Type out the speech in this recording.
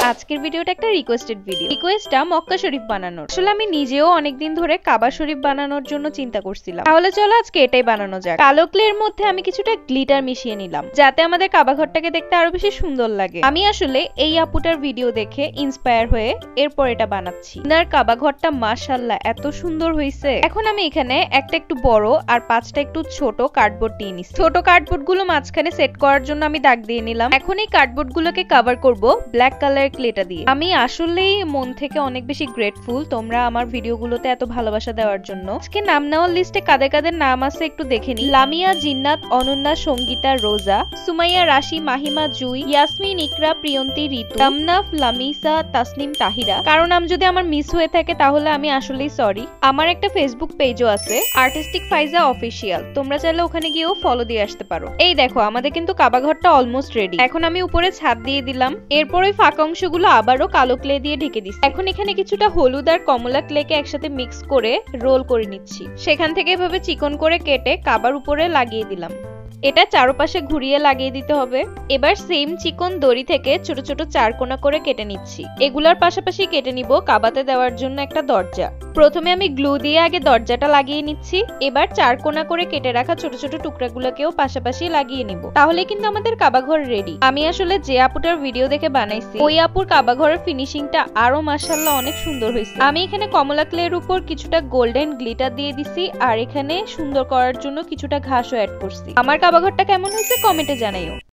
আজকের ভিডিওটা একটা রিকোয়েস্টেড ভিডিও। রিকোয়েস্টটা মক্কা শরীফ বানানোর। আসলে আমি নিজেও অনেকদিন ধরে কাবা শরীফ বানানোর জন্য চিন্তা করছিলাম। তাহলে চলো আজকে এটাই বানানো যাক। কালো ক্লের মধ্যে আমি কিছুটা গ্লিটার মিশিয়ে নিলাম, যাতে আমাদের কাবা ঘরটাকে দেখতে আরো বেশি সুন্দর লাগে। আমি আসলে এই আপুটার ভিডিও দেখে ইন্সপায়ার হয়ে এরপর এটা বানাচ্ছি। ইনার কাবা ঘরটা মাশাআল্লাহ এত সুন্দর হয়েছে। এখন আমি এখানে একটা একটু বড় আর 5টা একটু ছোট কার্ডবোর্ড নিয়ে নিচ্ছি। ছোট কার্ডবোর্ড গুলো মাঝখানে সেট করার জন্য আমি দাগ দিয়ে নিলাম। এখন এই কার্ডবোর্ড গুলোকে কভার করব ব্ল্যাক কালার ক্লেটা দিয়ে। আমি আসলেই মন থেকে অনেক বেশি গ্রেটফুল তোমরা আমার ভিডিওগুলোতে এত ভালোবাসা দেওয়ার জন্য। আজকে নাম নেওয়ার লিস্টে কাদের কাদের নাম আছে একটু দেখে নি। লামিয়া, জিন্নাত, অনন্যা, সঙ্গীতা, রোজা, সুমাইয়া, রাশি, মাহিমা, জুই, ইয়াসমিন, ইকরা, প্রিয়ন্তী, ঋতু, তামনাফ, লামিসা, তাসনিম, তাহিরা। কারণ নাম যদি আমার মিস হয়ে থাকে তাহলে আমি আসলেই সরি। আমার একটা ফেসবুক পেজও আছে, আর্টিস্টিক ফাইজা অফিসিয়াল। তোমরা চাইলে ওখানে গিয়েও ফলো দিয়ে আসতে পারো। এই দেখো আমাদের কিন্তু কাবা ঘরটা অলমোস্ট রেডি। এখন আমি উপরে ছাদ দিয়ে দিলাম। এরপর ওই ফাঁকা অংশগুলো আবারও কালো ক্লে দিয়ে ঢেকে দিচ্ছি। এখন এখানে কিছুটা হলুদ আর কমলা ক্লেকে একসাথে মিক্স করে রোল করে নিচ্ছি। সেখান থেকে এভাবে চিকন করে কেটে কাবার উপরে লাগিয়ে দিলাম। এটা চারপাশে ঘুরিয়ে লাগিয়ে দিতে হবে। এবার সেম চিকন দড়ি থেকে ছোট ছোট চারকোনা করে কেটে নিচ্ছি। এগুলার পাশাপাশি কেটে নিব কাবাতে দেওয়ার জন্য একটা দরজা। প্রথমে আমি গ্লু দিয়ে আগে দরজাটা লাগিয়ে নিচ্ছি। এবার চারকোনা করে কেটে রাখা ছোট ছোট টুকরাগুলোকেও পাশাপাশি লাগিয়ে নিব। তাহলে কিন্তু আমাদের কাবা ঘর রেডি। আমি আসলে যে আপুটার ভিডিও দেখে বানাইছি ওই আপুর কাবা ঘরের ফিনিশিংটা আরো মাশাআল্লাহ অনেক সুন্দর হয়েছে। আমি এখানে কমলা ক্লের উপর কিছুটা গোল্ডেন গ্লিটার দিয়ে দিছি আর এখানে সুন্দর করার জন্য কিছুটা ঘাসও অ্যাড করছি। আমার কাবা ঘরটা কেমন হয়েছে কমেন্টে জানাইও।